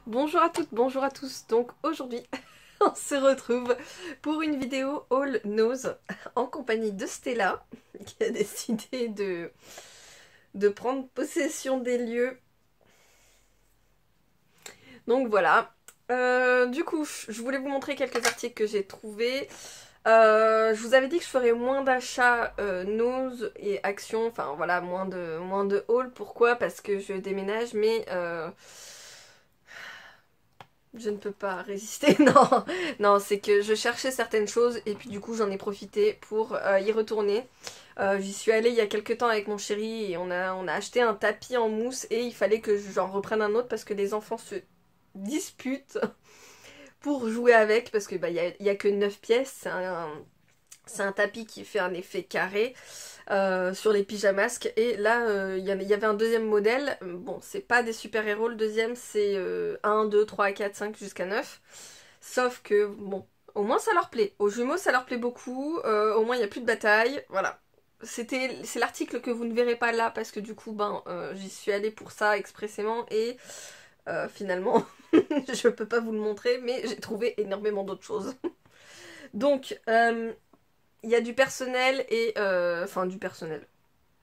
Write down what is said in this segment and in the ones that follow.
Bonjour à toutes, bonjour à tous. Donc aujourd'hui, on se retrouve pour une vidéo All Nose en compagnie de Stella qui a décidé de prendre possession des lieux. Donc voilà. Du coup, je voulais vous montrer quelques articles que j'ai trouvés. Je vous avais dit que je ferais moins d'achats Nose et Action, enfin voilà, moins de haul. Pourquoi? Parce que je déménage, mais je ne peux pas résister, non, non, c'est que je cherchais certaines choses et puis du coup j'en ai profité pour y retourner. J'y suis allée il y a quelques temps avec mon chéri et on a acheté un tapis en mousse et il fallait que j'en reprenne un autre parce que les enfants se disputent pour jouer avec parce que bah, y a que 9 pièces, c'est un tapis qui fait un effet carré sur les pyjamasques. Et là, il y avait un deuxième modèle. Bon, c'est pas des super-héros, le deuxième, c'est 1, 2, 3, 4, 5 jusqu'à 9. Sauf que, bon, au moins ça leur plaît. Aux jumeaux, ça leur plaît beaucoup. Au moins, il n'y a plus de bataille. Voilà. C'est l'article que vous ne verrez pas là parce que du coup, ben, j'y suis allée pour ça expressément et finalement, je peux pas vous le montrer, mais j'ai trouvé énormément d'autres choses. Donc, il y a du personnel et... Enfin, du personnel.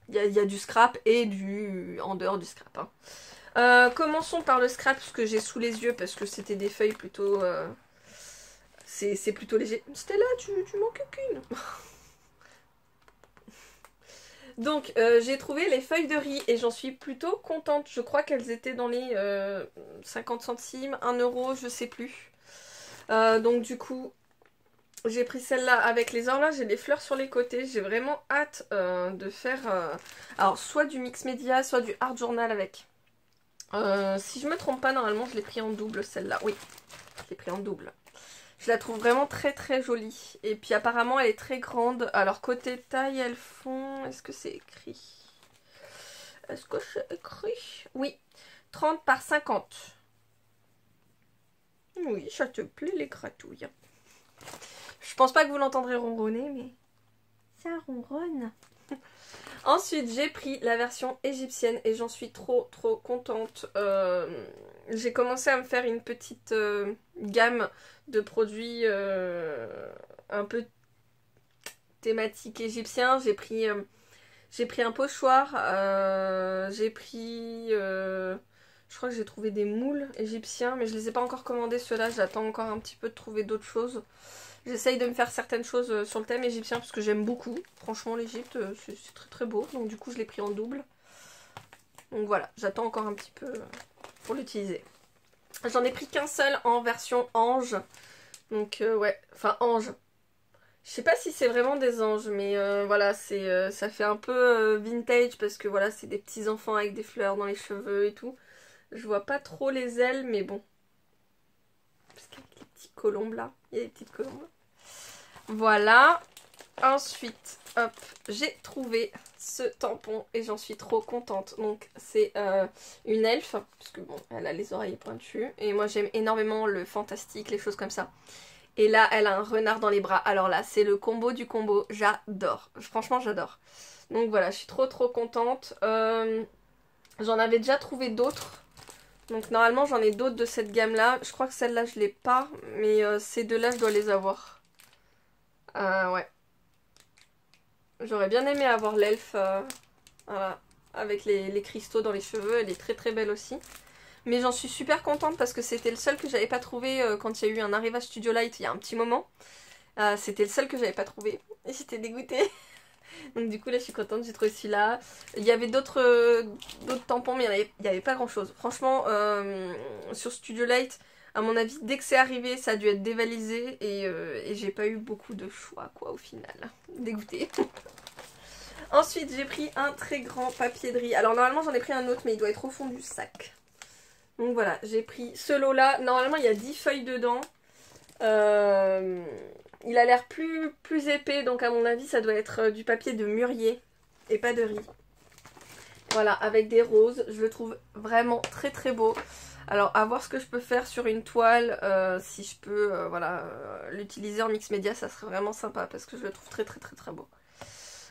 Il y a du scrap et du... en dehors du scrap. Hein. Commençons par le scrap, ce que j'ai sous les yeux, parce que c'était des feuilles plutôt... C'est plutôt léger. Stella, tu manques qu'une. Donc, j'ai trouvé les feuilles de riz et j'en suis plutôt contente. Je crois qu'elles étaient dans les 50 centimes, 1 euro, je sais plus. Donc du coup, j'ai pris celle-là avec les horloges et les fleurs sur les côtés. J'ai vraiment hâte de faire alors soit du mix média, soit du art journal avec. Si je me trompe pas, normalement je l'ai pris en double celle-là. Oui, je l'ai pris en double. Je la trouve vraiment très très jolie. Et puis apparemment elle est très grande. Alors côté taille, elles font... Est-ce que c'est écrit? Est-ce que c'est écrit? Oui, 30 par 50. Oui, ça te plaît les gratouilles. Je pense pas que vous l'entendrez ronronner, mais ça ronronne. Ensuite, j'ai pris la version égyptienne et j'en suis trop contente. J'ai commencé à me faire une petite gamme de produits un peu thématique égyptien. J'ai pris un pochoir, j'ai pris... je crois que j'ai trouvé des moules égyptiens, mais je les ai pas encore commandés ceux-là. J'attends encore un petit peu de trouver d'autres choses. J'essaye de me faire certaines choses sur le thème égyptien parce que j'aime beaucoup. Franchement, l'Égypte, c'est très très beau. Donc du coup, je l'ai pris en double. Donc voilà, j'attends encore un petit peu pour l'utiliser. J'en ai pris qu'un seul en version ange. Donc ouais, enfin ange. Je sais pas si c'est vraiment des anges, mais voilà, ça fait un peu vintage parce que voilà, c'est des petits enfants avec des fleurs dans les cheveux et tout. Je vois pas trop les ailes, mais bon. Parce qu'avec les petits colombes là, il y a des petites colombes. Voilà. Ensuite, hop, j'ai trouvé ce tampon et j'en suis trop contente. Donc c'est une elfe, parce que bon, elle a les oreilles pointues. Et moi j'aime énormément le fantastique, les choses comme ça. Et là, elle a un renard dans les bras. Alors là, c'est le combo du combo. J'adore. Franchement, j'adore. Donc voilà, je suis trop contente. J'en avais déjà trouvé d'autres. Donc normalement, j'en ai d'autres de cette gamme-là. Je crois que celle-là, je l'ai pas. Mais ces deux-là, je dois les avoir. Ouais. J'aurais bien aimé avoir l'elfe voilà, avec les cristaux dans les cheveux. Elle est très belle aussi. Mais j'en suis super contente parce que c'était le seul que j'avais pas trouvé quand il y a eu un arrivage Studio Light il y a un petit moment. C'était le seul que j'avais pas trouvé. Et j'étais dégoûtée. Donc du coup là je suis contente, j'ai trouvé celui-là. Il y avait d'autres tampons mais il n'y avait pas grand chose. Franchement sur Studio Light, à mon avis, dès que c'est arrivé, ça a dû être dévalisé et j'ai pas eu beaucoup de choix quoi au final. Dégoûtée. Ensuite j'ai pris un très grand papier de riz. Alors normalement j'en ai pris un autre mais il doit être au fond du sac. Donc voilà, j'ai pris ce lot là. Normalement il y a 10 feuilles dedans. Il a l'air plus épais, donc à mon avis ça doit être du papier de mûrier et pas de riz. Voilà, avec des roses, je le trouve vraiment très beau. Alors à voir ce que je peux faire sur une toile, si je peux voilà, l'utiliser en mix média, ça serait vraiment sympa parce que je le trouve très beau.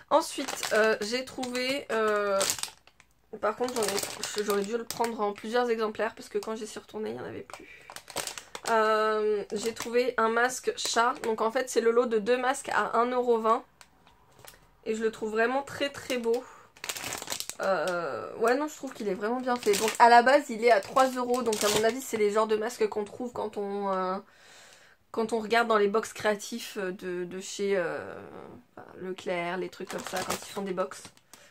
Ensuite, j'ai trouvé Par contre, j'aurais dû le prendre en plusieurs exemplaires parce que quand j'y suis retournée, il n'y en avait plus. J'ai trouvé un masque chat. Donc en fait, c'est le lot de 2 masques à 1,20 €. Et je le trouve vraiment très très beau. Ouais, non, je trouve qu'il est vraiment bien fait. Donc à la base, il est à 3 €. Donc à mon avis, c'est les genres de masques qu'on trouve quand on regarde dans les box créatifs de chez Leclerc, les trucs comme ça, quand ils font des box.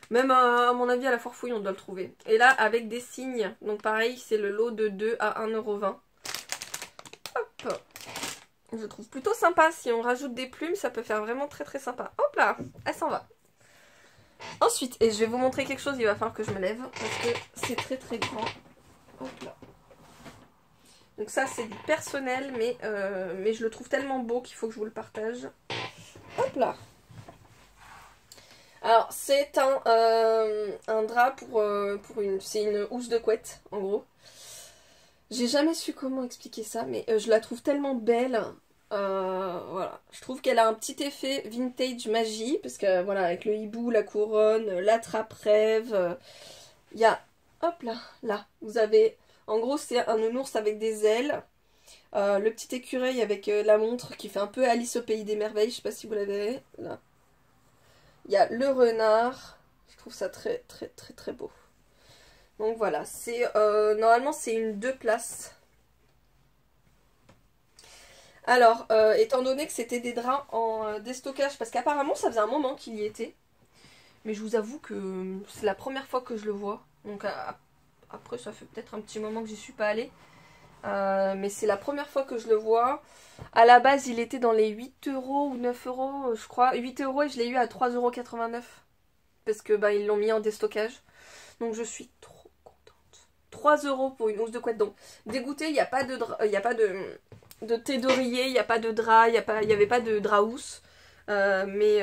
Même à mon avis, à la Foire Fouille, on doit le trouver. Et là, avec des signes. Donc pareil, c'est le lot de 2 à 1,20 €. Hop. Je trouve plutôt sympa. Si on rajoute des plumes, ça peut faire vraiment très très sympa. Hop là, elle s'en va. Ensuite, et je vais vous montrer quelque chose, il va falloir que je me lève parce que c'est très très grand. Hop là. Donc ça c'est du personnel, mais je le trouve tellement beau qu'il faut que je vous le partage. Hop là. Alors c'est un drap pour une... C'est une housse de couette en gros. J'ai jamais su comment expliquer ça, mais je la trouve tellement belle. Voilà, je trouve qu'elle a un petit effet vintage magie, parce que voilà, avec le hibou, la couronne, la trappe-rêve, il y a, hop là, là, vous avez, en gros c'est un nounours avec des ailes, le petit écureuil avec la montre qui fait un peu Alice au pays des merveilles, je sais pas si vous l'avez, là. Il y a le renard, je trouve ça très très très très beau. Donc voilà, c'est normalement c'est une 2 places. Alors, étant donné que c'était des draps en déstockage, parce qu'apparemment ça faisait un moment qu'il y était, mais je vous avoue que c'est la première fois que je le vois, donc après ça fait peut-être un petit moment que j'y suis pas allée, mais c'est la première fois que je le vois. À la base il était dans les 8 € ou 9 € je crois, 8 € et je l'ai eu à 3,89 €, parce que bah, ils l'ont mis en déstockage, donc je suis trop contente. 3 € pour une housse de couette, donc dégoûtée, il n'y a pas de thé d'oreiller, il n'y a pas de drap, il n'y avait pas de drap housse. Mais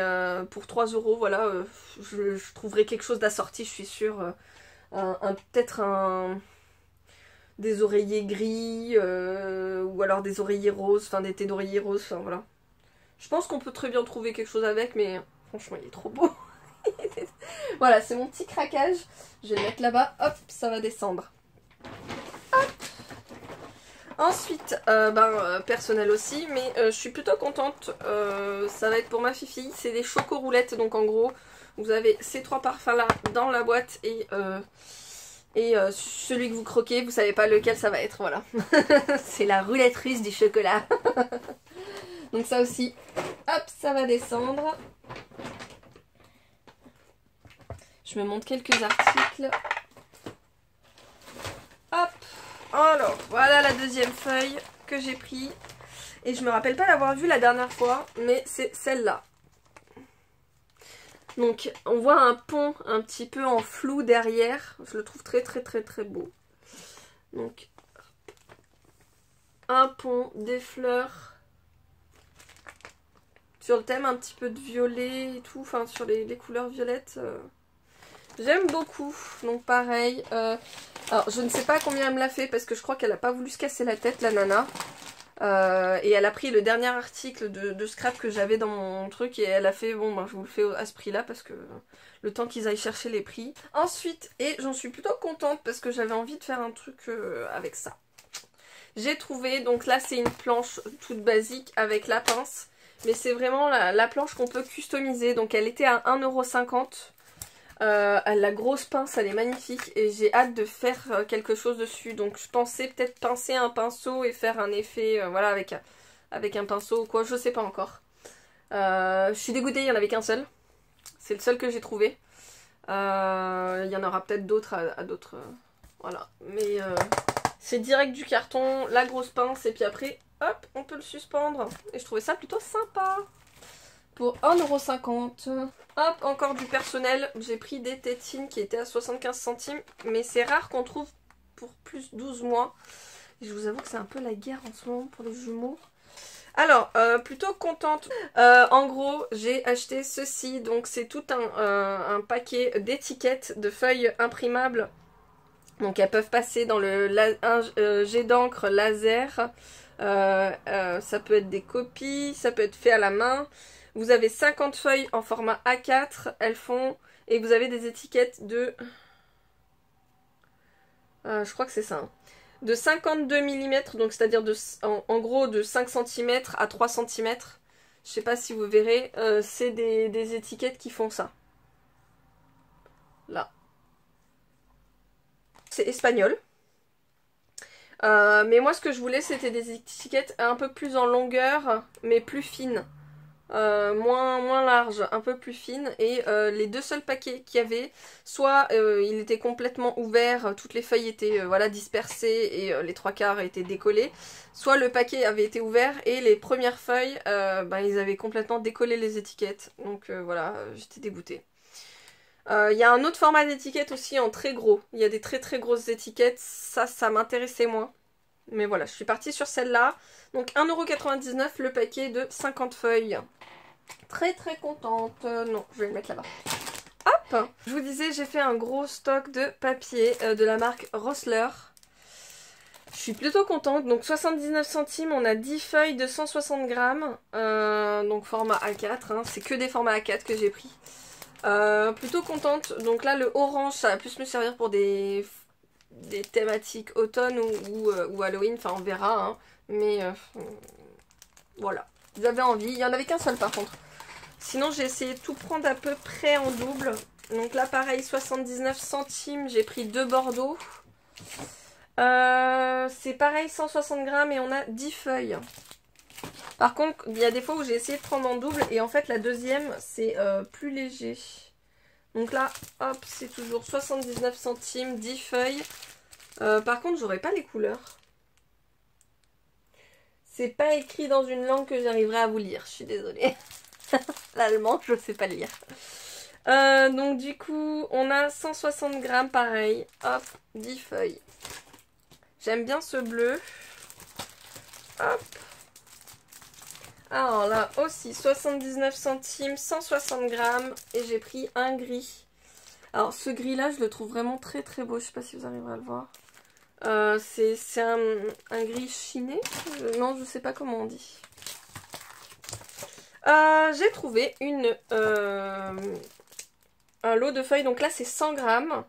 pour 3 €, voilà, je trouverai quelque chose d'assorti, je suis sûre. Peut-être des oreillers gris, ou alors des oreillers roses, enfin des thés d'oreiller roses, enfin voilà. Je pense qu'on peut très bien trouver quelque chose avec, mais franchement il est trop beau. Voilà, c'est mon petit craquage. Je vais le mettre là-bas, hop, ça va descendre. Hop. Ensuite, personnel aussi, mais je suis plutôt contente, ça va être pour ma fifi, c'est des choco-roulettes, donc en gros, vous avez ces 3 parfums là dans la boîte et celui que vous croquez, vous savez pas lequel ça va être, voilà. C'est la roulette russe du chocolat. Donc ça aussi, hop, ça va descendre. Je me montre quelques articles. Hop. Alors, voilà la deuxième feuille que j'ai pris. Et je me rappelle pas l'avoir vue la dernière fois, mais c'est celle-là. Donc, on voit un pont un petit peu en flou derrière. Je le trouve très très très très beau. Donc, un pont, des fleurs. Sur le thème un petit peu de violet et tout, enfin sur les couleurs violettes. J'aime beaucoup, donc pareil. Alors je ne sais pas combien elle me l'a fait parce que je crois qu'elle n'a pas voulu se casser la tête, la nana. Et elle a pris le dernier article de scrap que j'avais dans mon truc et elle a fait, bon ben je vous le fais à ce prix là parce que le temps qu'ils aillent chercher les prix. Ensuite, et j'en suis plutôt contente parce que j'avais envie de faire un truc avec ça. J'ai trouvé, donc là c'est une planche toute basique avec la pince. Mais c'est vraiment la planche qu'on peut customiser, donc elle était à 1,50 €. La grosse pince elle est magnifique et j'ai hâte de faire quelque chose dessus, donc je pensais peut-être pincer un pinceau et faire un effet voilà avec un pinceau ou quoi, je sais pas encore. Je suis dégoûtée, il n'y en avait qu'un seul, c'est le seul que j'ai trouvé. Il y en aura peut-être d'autres à d'autres, voilà, mais c'est direct du carton, la grosse pince et puis après hop on peut le suspendre et je trouvais ça plutôt sympa. Pour 1,50 €. Hop, encore du personnel. J'ai pris des tétines qui étaient à 75 centimes. Mais c'est rare qu'on trouve pour plus 12 mois. Et je vous avoue que c'est un peu la guerre en ce moment pour les jumeaux. Alors, plutôt contente. En gros, j'ai acheté ceci. Donc c'est tout un paquet d'étiquettes de feuilles imprimables. Donc elles peuvent passer dans le jet d'encre laser. Ça peut être des copies. Ça peut être fait à la main. Vous avez 50 feuilles en format A4, elles font, et vous avez des étiquettes de Je crois que c'est ça. Hein. De 52 mm, donc c'est-à-dire en gros de 5 cm à 3 cm. Je sais pas si vous verrez, c'est des étiquettes qui font ça. Là. C'est espagnol. Mais moi ce que je voulais c'était des étiquettes un peu plus en longueur, mais plus fines. Moins large, un peu plus fine, et les deux seuls paquets qu'il y avait, soit il était complètement ouvert, toutes les feuilles étaient voilà, dispersées et les trois quarts étaient décollés, soit le paquet avait été ouvert et les premières feuilles, ils avaient complètement décollé les étiquettes, donc voilà, j'étais dégoûtée. Il y a un autre format d'étiquette aussi en très gros, il y a des très très grosses étiquettes, ça m'intéressait moins. Mais voilà, je suis partie sur celle-là. Donc 1,99€ le paquet de 50 feuilles. Très très contente. Non, je vais le mettre là-bas. Hop! Je vous disais, j'ai fait un gros stock de papier de la marque Rossler. Je suis plutôt contente. Donc 79 centimes, on a 10 feuilles de 160 grammes. Donc format A4. Hein. C'est que des formats A4 que j'ai pris. Plutôt contente. Donc là, le orange, ça va plus me servir pour des thématiques automne ou Halloween, enfin on verra, hein. Mais voilà, vous avez envie, il n'y en avait qu'un seul par contre. Sinon j'ai essayé de tout prendre à peu près en double. Donc là pareil, 79 centimes, j'ai pris 2 Bordeaux. C'est pareil, 160 grammes et on a 10 feuilles. Par contre, il y a des fois où j'ai essayé de prendre en double et en fait la deuxième c'est plus léger. Donc là, hop, c'est toujours 79 centimes, 10 feuilles. Par contre, j'aurais pas les couleurs. C'est pas écrit dans une langue que j'arriverai à vous lire. Je suis désolée. L'allemand, je sais pas le lire. Donc du coup, on a 160 grammes, pareil. Hop, 10 feuilles. J'aime bien ce bleu. Hop. Alors là aussi, 79 centimes, 160 grammes. Et j'ai pris un gris. Alors ce gris là, je le trouve vraiment très très beau. Je sais pas si vous arriverez à le voir. C'est un gris chiné. Non, je sais pas comment on dit. J'ai trouvé un lot de feuilles. Donc là, c'est 100 grammes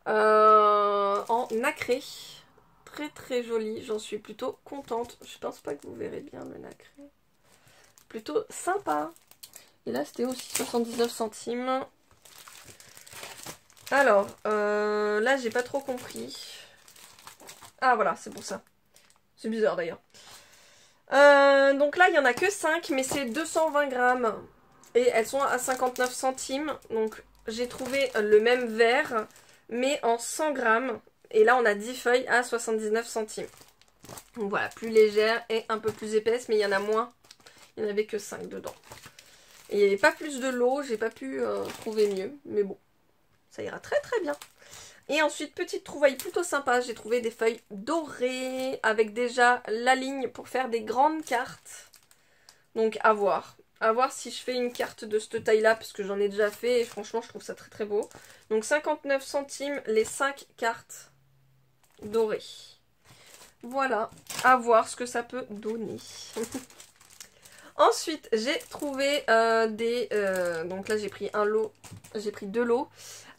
en nacré. Très très joli. J'en suis plutôt contente. Je pense pas que vous verrez bien le nacré. Plutôt sympa. Et là, c'était aussi 79 centimes. Alors, là, j'ai pas trop compris. Ah, voilà, c'est pour ça. C'est bizarre d'ailleurs. Donc là, il n'y en a que 5, mais c'est 220 grammes. Et elles sont à 59 centimes. Donc j'ai trouvé le même verre, mais en 100 grammes. Et là, on a 10 feuilles à 79 centimes. Donc voilà, plus légère et un peu plus épaisse, mais il y en a moins. Il n'y en avait que 5 dedans. Et il n'y avait pas plus de lot, j'ai pas pu trouver mieux. Mais bon, ça ira très très bien. Et ensuite, petite trouvaille plutôt sympa, j'ai trouvé des feuilles dorées avec déjà la ligne pour faire des grandes cartes. Donc à voir. À voir si je fais une carte de cette taille-là, parce que j'en ai déjà fait et franchement, je trouve ça très très beau. Donc 59 centimes les 5 cartes dorées. Voilà, à voir ce que ça peut donner. Ensuite, j'ai trouvé donc là, j'ai pris un lot, j'ai pris 2 lots.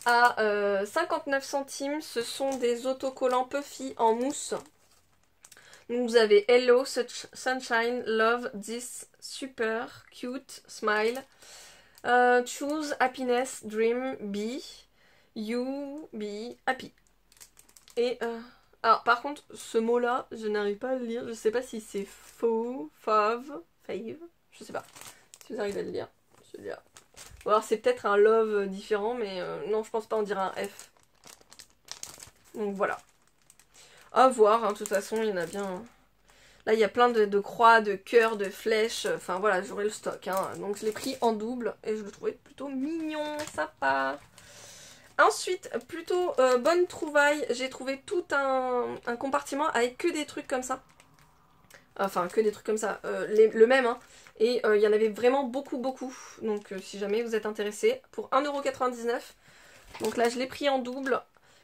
À 59 centimes, ce sont des autocollants Puffy en mousse. Donc vous avez Hello, Sunshine, Love, This, Super, Cute, Smile, Choose, Happiness, Dream, Be, You, Be, Happy. Et alors par contre, ce mot-là, je n'arrive pas à le lire. Je sais pas si c'est faux, fave, je sais pas. Si vous arrivez à le lire, celui-là. Ou alors c'est peut-être un love différent, mais non, je pense pas, on dirait un F. Donc voilà. À voir, hein, de toute façon, il y en a bien. Là, il y a plein de croix, de cœurs, de flèches. Enfin voilà, j'aurai le stock. Hein. Donc je l'ai pris en double et je le trouvais plutôt mignon, sympa. Ensuite, plutôt bonne trouvaille, j'ai trouvé tout un compartiment avec que des trucs comme ça. Enfin, que des trucs comme ça. Le même, hein. Et il y en avait vraiment beaucoup, beaucoup. Donc si jamais vous êtes intéressé, pour 1,99€. Donc là, je l'ai pris en double.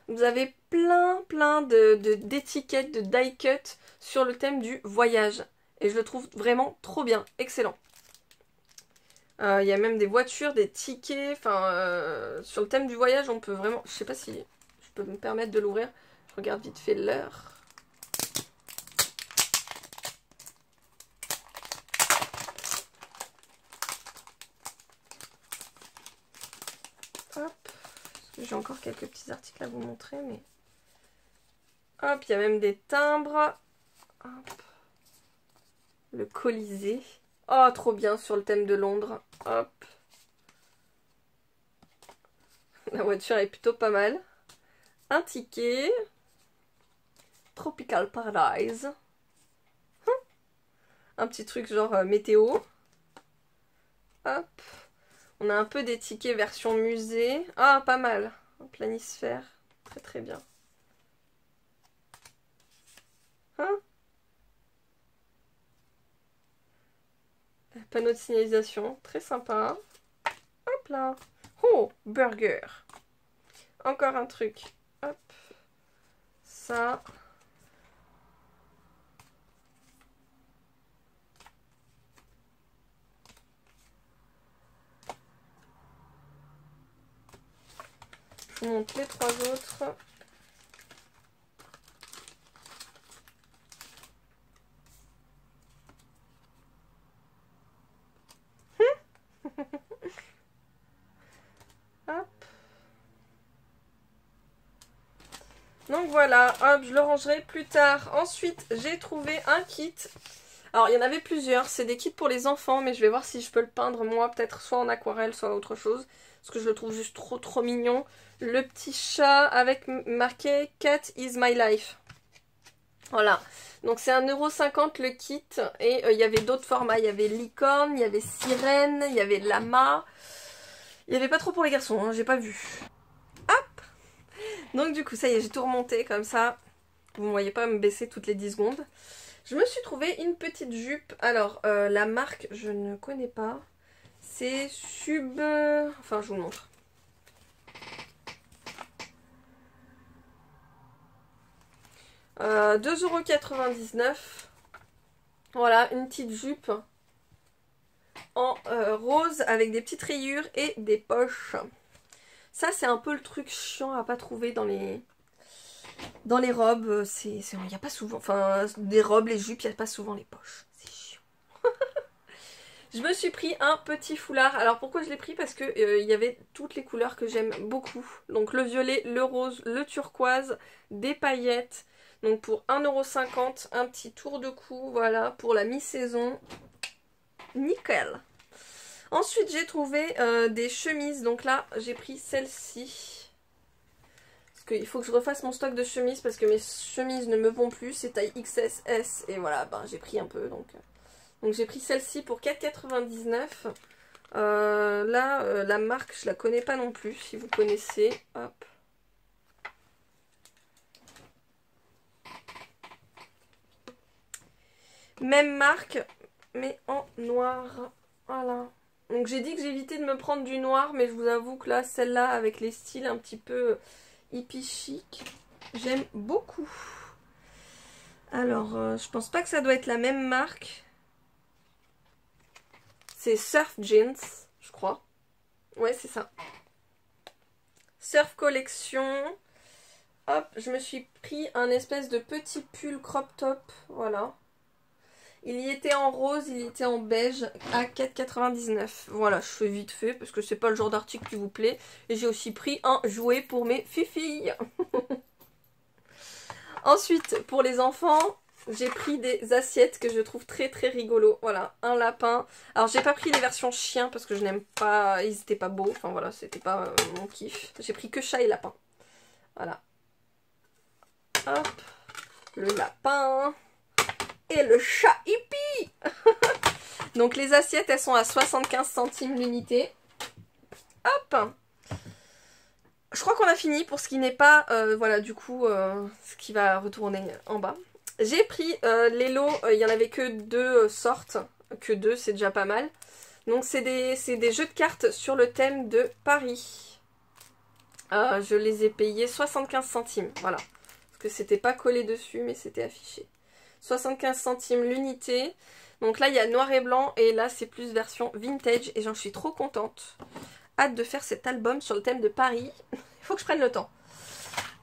Vous avez plein d'étiquettes, de die cut sur le thème du voyage. Et je le trouve vraiment trop bien, excellent. Il y a même des voitures, des tickets. Enfin, sur le thème du voyage, on peut vraiment... Je sais pas si je peux me permettre de l'ouvrir. Je regarde vite fait l'heure. Hop. J'ai encore quelques petits articles à vous montrer, mais... Hop, il y a même des timbres. Hop. Le Colisée. Oh, trop bien sur le thème de Londres. Hop. La voiture est plutôt pas mal. Un ticket. Tropical Paradise. Un petit truc genre météo. Hop. On a un peu des tickets version musée. Ah, pas mal. Un planisphère. Très très bien. Panneau de signalisation. Très sympa. Hop là. Oh, burger. Encore un truc. Hop. Ça. Je vous montre les trois autres. Hop. Donc voilà, hop, je le rangerai plus tard. Ensuite, j'ai trouvé un kit. Alors, il y en avait plusieurs. C'est des kits pour les enfants, mais je vais voir si je peux le peindre moi, peut-être soit en aquarelle, soit autre chose. Parce que je le trouve juste trop mignon. Le petit chat avec marqué Cat is my life. Voilà. Donc c'est 1,50 € le kit. Et il y avait d'autres formats. Il y avait licorne, il y avait sirène, il y avait lama. Il n'y avait pas trop pour les garçons, hein, j'ai pas vu. Hop. Donc du coup, ça y est, j'ai tout remonté comme ça. Vous ne voyez pas me baisser toutes les 10 secondes. Je me suis trouvé une petite jupe. Alors, la marque, je ne connais pas. C'est Sub... Enfin, je vous le montre. Euh, 2,99 €. Voilà, une petite jupe en rose avec des petites rayures et des poches. Ça, c'est un peu le truc chiant à pas trouver dans les robes. Il n'y a pas souvent... Enfin, des robes, les jupes, il n'y a pas souvent les poches. C'est chiant. Je me suis pris un petit foulard. Alors, pourquoi je l'ai pris? Parce que il y avait toutes les couleurs que j'aime beaucoup. Donc, le violet, le rose, le turquoise, des paillettes. Donc, pour 1,50 €, un petit tour de cou. Voilà, pour la mi-saison. Nickel. Ensuite, j'ai trouvé des chemises. Donc là, j'ai pris celle-ci. Parce qu'il faut que je refasse mon stock de chemises parce que mes chemises ne me vont plus. C'est taille XS, S. Et voilà, ben, j'ai pris un peu. Donc j'ai pris celle-ci pour 4,99 €. Là, la marque, je la connais pas non plus. Si vous connaissez, hop. Même marque, mais en noir. Voilà. Donc j'ai dit que j'évitais de me prendre du noir, mais je vous avoue que là, celle-là, avec les styles un petit peu hippie chic, j'aime beaucoup. Alors, je pense pas que ça doit être la même marque. C'est Surf Jeans, je crois. Ouais, c'est ça. Surf Collection. Hop, je me suis pris un espèce de petit pull crop top. Voilà. Il y était en rose, il y était en beige à 4,99 €. Voilà, je fais vite fait parce que c'est pas le genre d'article qui vous plaît. Et j'ai aussi pris un jouet pour mes filles. Ensuite, pour les enfants, j'ai pris des assiettes que je trouve très rigolo. Voilà, un lapin. Alors, j'ai pas pris les versions chiens parce que je n'aime pas... Ils étaient pas beaux. Enfin, voilà, c'était pas mon kiff. J'ai pris que chat et lapin. Voilà. Hop. Le lapin. Et le chat hippie. Donc les assiettes, elles sont à 75 centimes l'unité. Hop. Je crois qu'on a fini pour ce qui n'est pas, voilà, du coup, ce qui va retourner en bas. J'ai pris les lots, il n'y en avait que 2 sortes. Que 2, c'est déjà pas mal. Donc c'est des jeux de cartes sur le thème de Paris. Je les ai payés 75 centimes, voilà. Parce que c'était pas collé dessus, mais c'était affiché. 75 centimes l'unité. Donc là, il y a noir et blanc. Et là, c'est plus version vintage. Et j'en suis trop contente. Hâte de faire cet album sur le thème de Paris. Il faut que je prenne le temps.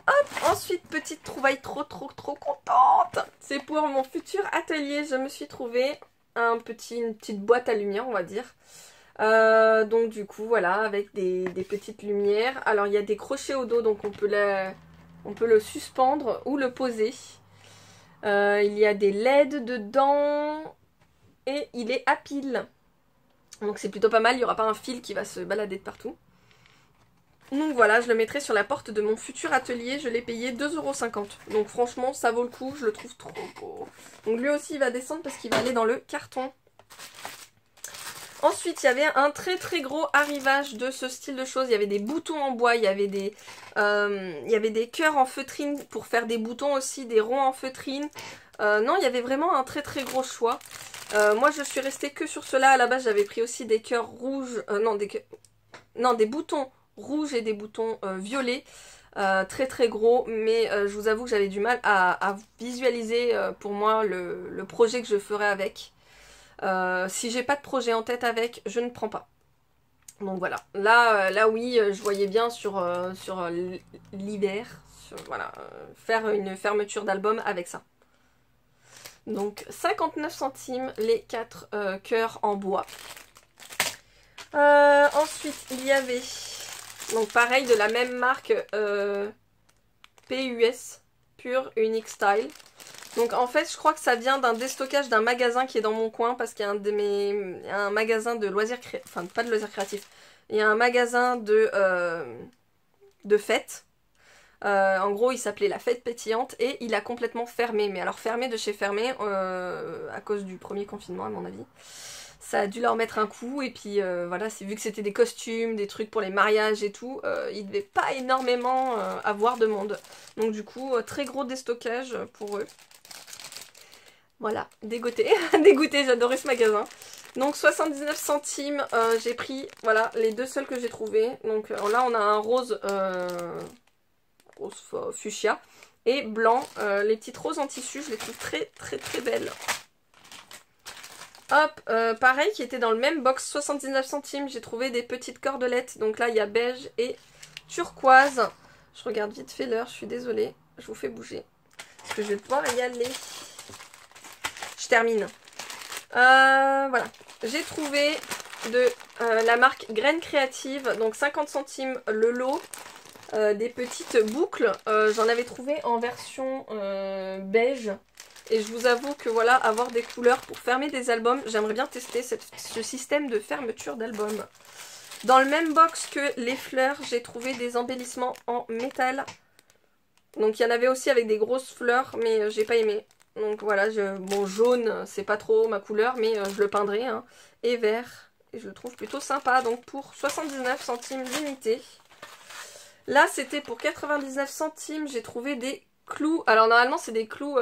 Hop, ensuite, petite trouvaille trop contente. C'est pour mon futur atelier. Je me suis trouvé une petite boîte à lumière, on va dire. Donc du coup, voilà, avec des petites lumières. Alors, il y a des crochets au dos, donc on peut le suspendre ou le poser. Il y a des LED dedans. Et il est à pile. Donc c'est plutôt pas mal, il n'y aura pas un fil qui va se balader de partout. Donc voilà, je le mettrai sur la porte de mon futur atelier. Je l'ai payé 2,50 €. Donc franchement, ça vaut le coup, je le trouve trop beau. Donc lui aussi, il va descendre parce qu'il va aller dans le carton. Ensuite, il y avait un très gros arrivage de ce style de choses. Il y avait des boutons en bois, il y avait des cœurs en feutrine pour faire des boutons aussi, des ronds en feutrine. Non, il y avait vraiment un très gros choix. Moi, je suis restée que sur cela. À la base, j'avais pris aussi des cœurs rouges, des boutons rouges et des boutons violets. Très gros, mais je vous avoue que j'avais du mal à visualiser pour moi le projet que je ferais avec. Si j'ai pas de projet en tête avec, je ne prends pas. Donc voilà, là oui, je voyais bien sur l'hiver, voilà, faire une fermeture d'album avec ça. Donc 59 centimes les 4 cœurs en bois. Ensuite, il y avait, donc pareil, de la même marque, PUS, Pure Unique Style. Donc en fait, je crois que ça vient d'un déstockage d'un magasin qui est dans mon coin, parce qu'il y a un magasin de loisirs créatifs, enfin pas de loisirs créatifs, il y a un magasin de fêtes. En gros, il s'appelait La Fête Pétillante et il a complètement fermé. Mais alors fermé de chez fermé, à cause du premier confinement à mon avis. Ça a dû leur mettre un coup et puis voilà, vu que c'était des costumes, des trucs pour les mariages et tout, ils devaient pas énormément avoir de monde. Donc du coup, très gros déstockage pour eux. Voilà, dégoûtée, dégoûtée, j'adorais ce magasin. Donc 79 centimes, j'ai pris, voilà, les deux seuls que j'ai trouvés. Donc là, on a un rose, rose fuchsia et blanc. Les petites roses en tissu, je les trouve très belles. Hop, pareil, qui était dans le même box, 79 centimes, j'ai trouvé des petites cordelettes. Donc là, il y a beige et turquoise. Je regarde vite fait l'heure, je suis désolée, je vous fais bouger. Parce que je vais pouvoir y aller. Je termine. Voilà, j'ai trouvé de la marque Graines Créatives, donc 50 centimes le lot, des petites boucles. J'en avais trouvé en version beige. Et je vous avoue que voilà, avoir des couleurs pour fermer des albums, j'aimerais bien tester ce système de fermeture d'album. Dans le même box que les fleurs, j'ai trouvé des embellissements en métal. Donc il y en avait aussi avec des grosses fleurs, mais j'ai pas aimé. Donc voilà, bon, jaune, c'est pas trop ma couleur, mais je le peindrai. Hein. Et vert, et je le trouve plutôt sympa. Donc pour 79 centimes l'unité. Là, c'était pour 99 centimes, j'ai trouvé des clous. Alors normalement, c'est des clous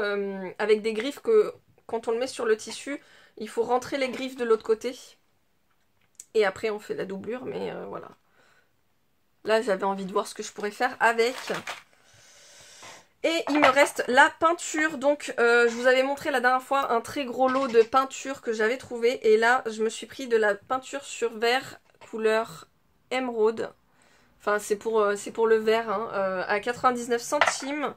avec des griffes que quand on le met sur le tissu, il faut rentrer les griffes de l'autre côté. Et après, on fait la doublure, mais voilà. Là, j'avais envie de voir ce que je pourrais faire avec. Et il me reste la peinture, donc je vous avais montré la dernière fois un très gros lot de peinture que j'avais trouvé. Et là, je me suis pris de la peinture sur verre couleur émeraude. Enfin, c'est pour le verre, hein, à 99 centimes.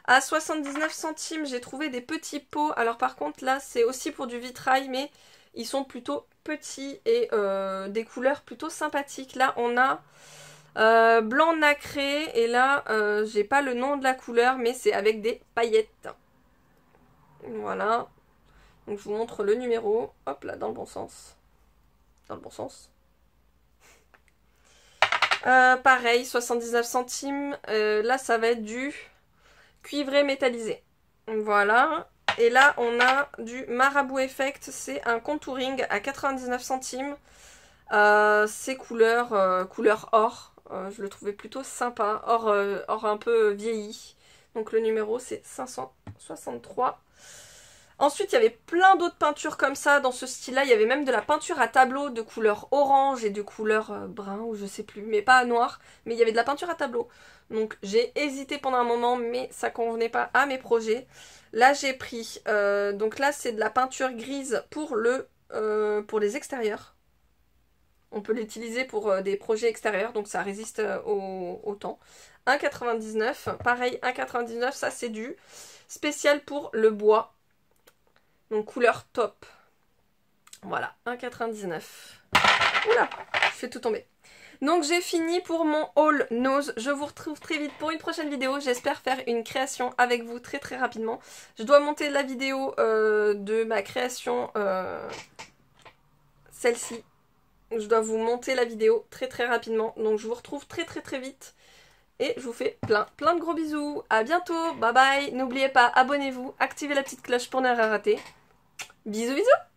À 79 centimes, j'ai trouvé des petits pots. Alors par contre, là, c'est aussi pour du vitrail, mais ils sont plutôt petits et des couleurs plutôt sympathiques. Là, on a... blanc nacré et là j'ai pas le nom de la couleur mais c'est avec des paillettes. Voilà, donc je vous montre le numéro, hop là, dans le bon sens, pareil, 79 centimes, là ça va être du cuivré métallisé, voilà. Et là on a du Marabout Effect, c'est un contouring à 99 centimes, c'est couleur or. Je le trouvais plutôt sympa, or un peu vieilli. Donc le numéro c'est 563. Ensuite il y avait plein d'autres peintures comme ça dans ce style là. Il y avait même de la peinture à tableau de couleur orange et de couleur brun ou je sais plus, mais pas noir. Mais il y avait de la peinture à tableau. Donc j'ai hésité pendant un moment mais ça convenait pas à mes projets. Là j'ai pris, donc là c'est de la peinture grise pour les extérieurs. On peut l'utiliser pour des projets extérieurs, donc ça résiste au temps. 1,99. Pareil, 1,99, ça c'est du spécial pour le bois. Donc couleur top. Voilà, 1,99. Oula, je fais tout tomber. Donc j'ai fini pour mon haul nose. Je vous retrouve très vite pour une prochaine vidéo. J'espère faire une création avec vous très très rapidement. Je dois monter la vidéo de ma création, celle-ci. Je dois vous monter la vidéo très très rapidement. Donc je vous retrouve très très très vite. Et je vous fais plein de gros bisous. À bientôt, bye bye. N'oubliez pas, abonnez-vous, activez la petite cloche pour ne rien rater. Bisous bisous.